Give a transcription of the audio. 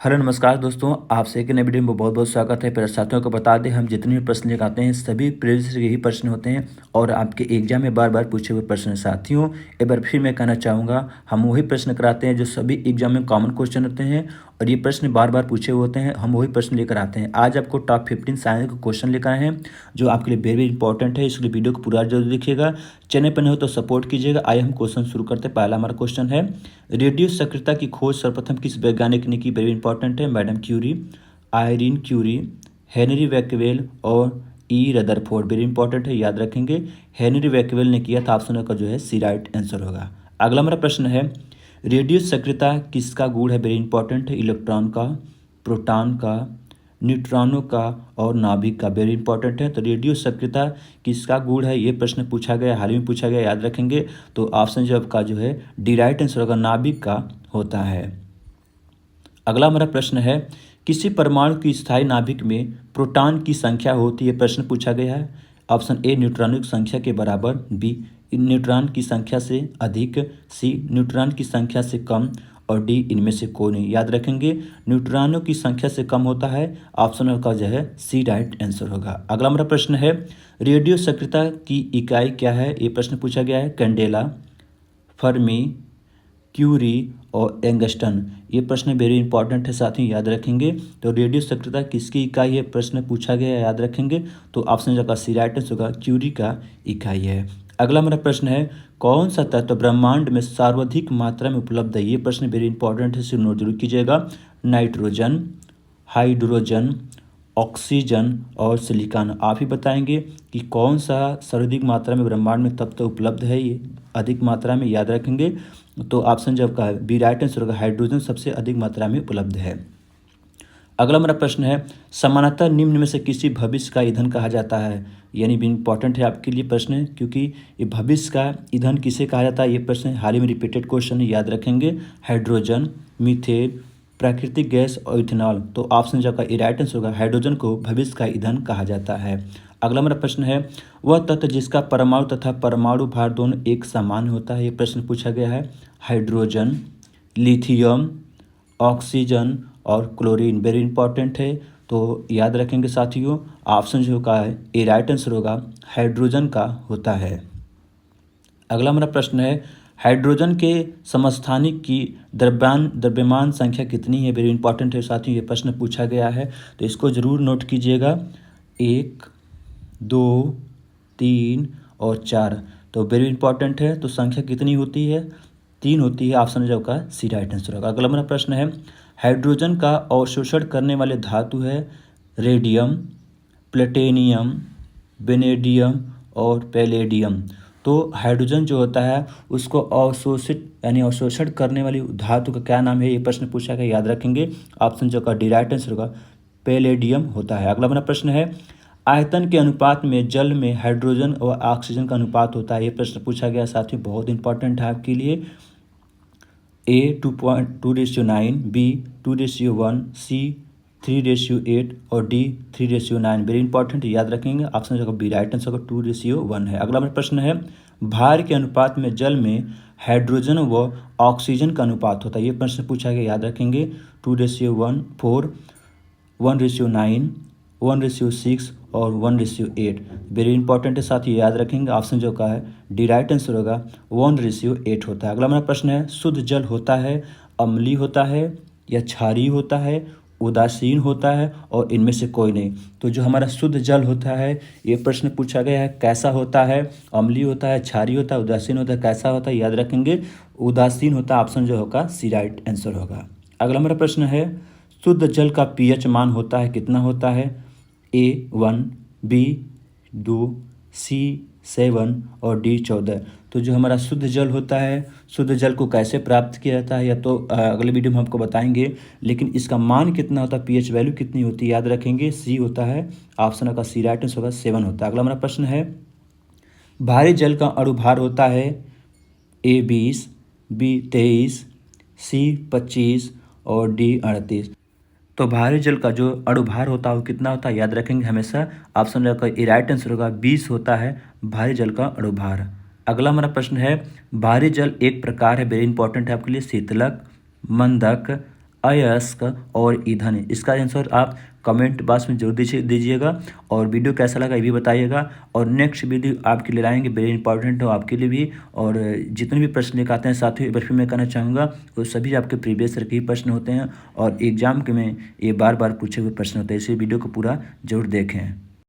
Hello नमस्कार दोस्तों, आपसे एक नए वीडियो में बहुत बहुत स्वागत है। प्यारे साथियों को बता दें, हम जितने भी प्रश्न लेकर आते हैं सभी प्रीवियस से यही प्रश्न होते हैं और आपके एग्जाम में बार बार पूछे हुए प्रश्न हैं। साथियों, एक बार फिर मैं कहना चाहूँगा, हम वही प्रश्न कराते हैं जो सभी एग्जाम में कॉमन क्वेश्चन होते हैं और ये प्रश्न बार बार पूछे हुए होते हैं। हम वही प्रश्न लेकर आते हैं। आज आपको टॉप 15 साइंस के क्वेश्चन लेकर आए हैं जो आपके लिए वेरी इंपॉर्टेंट है। इसलिए वीडियो को पूरा जरूर देखिएगा। चैनल पर नहीं हो तो सपोर्ट कीजिएगा। आइए हम क्वेश्चन शुरू करते हैं। पहला हमारा क्वेश्चन है, रेडियो सक्रियता की खोज सर्वप्रथम किस वैज्ञानिक ने की? वेरी इंपॉर्टेंट है। Madam Curie, Irene Curie, Henri Becquerel और ई रदरफोर्ड। वेरी इंपॉर्टेंट है, याद रखेंगे। हेनरी बैक्वेल ने किया था। ऑप्शन का जो है सी राइट आंसर होगा। अगला हमारा प्रश्न है, रेडियो सक्रियता किसका गुण है? वेरी इंपॉर्टेंट है। इलेक्ट्रॉन का, प्रोटॉन का, न्यूट्रॉनों का और नाभिक का। वेरी इंपॉर्टेंट है। तो रेडियो सक्रियता किसका गुण है, ये प्रश्न पूछा गया, हाल ही में पूछा गया, याद रखेंगे। तो ऑप्शन जो आपका जो है डी राइट आंसर होगा, नाभिक का होता है। अगला हमारा प्रश्न है, किसी परमाणु की स्थायी नाभिक में प्रोटॉन की संख्या होती है? प्रश्न पूछा गया है। ऑप्शन ए न्यूट्रॉनों की संख्या के बराबर, बी न्यूट्रॉन की संख्या से अधिक, सी न्यूट्रॉन की संख्या से कम और डी इनमें से कोई नहीं। याद रखेंगे, न्यूट्रॉनों की संख्या से कम होता है। ऑप्शन का जो है सी राइट आंसर होगा। अगला हमारा प्रश्न है, रेडियो सक्रियता की इकाई क्या है? ये प्रश्न पूछा गया है। कैंडेला, फर्मी, क्यूरी और एंगस्टन। ये प्रश्न वेरी इंपॉर्टेंट है, साथ ही याद रखेंगे। तो रेडियो सक्रियता किसकी इकाई है, प्रश्न पूछा गया है, याद रखेंगे। तो ऑप्शन का सी राइट आंसर होगा, क्यूरी का इकाई है। अगला हमारा प्रश्न है, कौन सा तत्व ब्रह्मांड में सर्वाधिक मात्रा में उपलब्ध है? ये प्रश्न वेरी इंपॉर्टेंट है, इसे नोट जरूर कीजिएगा। नाइट्रोजन, हाइड्रोजन, ऑक्सीजन और सिलिकॉन। आप ही बताएंगे कि कौन सा सर्वाधिक मात्रा में ब्रह्मांड में तत्व उपलब्ध है, ये अधिक मात्रा में, याद रखेंगे। तो ऑप्शन जब का बी राइट आंसर होगा, हाइड्रोजन सबसे अधिक मात्रा में उपलब्ध है। अगला हमारा प्रश्न है, सामान्यतः निम्न में से किसी भविष्य का ईंधन कहा जाता है? यानी भी इंपॉर्टेंट है आपके लिए प्रश्न, क्योंकि ये भविष्य का ईंधन किसे कहा जाता है, ये प्रश्न हाल ही में रिपीटेड क्वेश्चन है, याद रखेंगे। हाइड्रोजन, मीथेन, प्राकृतिक गैस और इथेनॉल। तो ऑप्शन जो का राइट आंसर होगा, हाइड्रोजन को भविष्य का ईंधन कहा जाता है। अगला हमारा प्रश्न है, वह तत्व जिसका परमाणु तथा परमाणु भार दोनों एक समान होता है? ये प्रश्न पूछा गया है। हाइड्रोजन, लिथियम, ऑक्सीजन और क्लोरीन। वेरी इंपॉर्टेंट है, तो याद रखेंगे साथियों। ऑप्शन जो का है ए राइट आंसर होगा, हाइड्रोजन का होता है। अगला हमारा प्रश्न है, हाइड्रोजन के समस्थानिक की द्रव्यमान संख्या कितनी है? वेरी इंपॉर्टेंट है साथियों, ये प्रश्न पूछा गया है, तो इसको जरूर नोट कीजिएगा। 1, 2, 3 और 4। तो वेरी इंपॉर्टेंट है, तो संख्या कितनी होती है? 3 होती है। ऑप्शन जो का सी राइट आंसर होगा। अगला हमारा प्रश्न है, हाइड्रोजन का अवशोषण करने वाले धातु है रेडियम, प्लेटिनियम, वेनेडियम और पैलेडियम। तो हाइड्रोजन जो होता है उसको अवशोषित यानी अवशोषण करने वाली धातु का क्या नाम है, ये प्रश्न पूछा गया, याद रखेंगे। ऑप्शन जो का डी राइट आंसर होगा, पैलेडियम होता है। अगला हमारा प्रश्न है, आयतन के अनुपात में जल में हाइड्रोजन और ऑक्सीजन का अनुपात होता है? ये प्रश्न पूछा गया साथियों, बहुत इंपॉर्टेंट है आपके लिए। ए 2:9, बी 2:1, सी 3:8 और डी 3:9। वेरी इंपॉर्टेंट, याद रखेंगे। ऑप्शन जो बी राइट आंसर का 2:1 है। अगला हमारा प्रश्न है, भार के अनुपात में जल में हाइड्रोजन व ऑक्सीजन का अनुपात होता है? ये प्रश्न पूछा गया, याद रखेंगे। 2:1, 1:9, 1:6 और 1:8। वेरी इंपॉर्टेंट है साथ ही, याद रखेंगे। ऑप्शन जो का है डी राइट आंसर होगा, 1:8 होता है। अगला हमारा प्रश्न है, शुद्ध जल होता है, अम्लीय होता है या क्षारीय होता है, उदासीन होता है और इनमें से कोई नहीं? तो जो हमारा शुद्ध जल होता है, ये प्रश्न पूछा गया है, कैसा होता है? अम्लीय होता है, क्षारीय होता है, उदासीन होता है, कैसा होता है? याद रखेंगे, उदासीन होता है। ऑप्शन जो होगा सी राइट आंसर होगा। अगला हमारा प्रश्न है, शुद्ध जल का पीएच मान होता है, कितना होता है? A1, B2, C7 और D14। तो जो हमारा शुद्ध जल होता है, शुद्ध जल को कैसे प्राप्त किया जाता है या तो अगले वीडियो में हमको बताएंगे, लेकिन इसका मान कितना होता है, पीएच वैल्यू कितनी होती है, याद रखेंगे। सी होता है। ऑप्शन का सी राइट आंसर होगा 7 होता है। अगला हमारा प्रश्न है, भारी जल का अणुभार होता है A20, B23, C25 और D38। तो भारी जल का जो अणुभार होता है वो कितना होता है, याद रखेंगे हमेशा। ऑप्शन का राइट आंसर होगा 20 होता है भारी जल का अणुभार। अगला हमारा प्रश्न है, भारी जल एक प्रकार है, वेरी इंपॉर्टेंट है आपके लिए, शीतलक, मंदक, अयस्क और ईंधन। इसका आंसर आप कमेंट बॉक्स में जरूर दीजिएगा और वीडियो कैसा लगा ये भी बताइएगा। और नेक्स्ट वीडियो आपके लिए लाएंगे, वेरी इंपॉर्टेंट हो आपके लिए भी। और जितने भी प्रश्न लेकर आते हैं साथियों, एक बार फिर मैं कहना चाहूँगा वो सभी आपके प्रीवियस ईयर के ही प्रश्न होते हैं और एग्जाम के में ये बार बार पूछे हुए प्रश्न होते हैं, इसलिए वीडियो को पूरा जरूर देखें।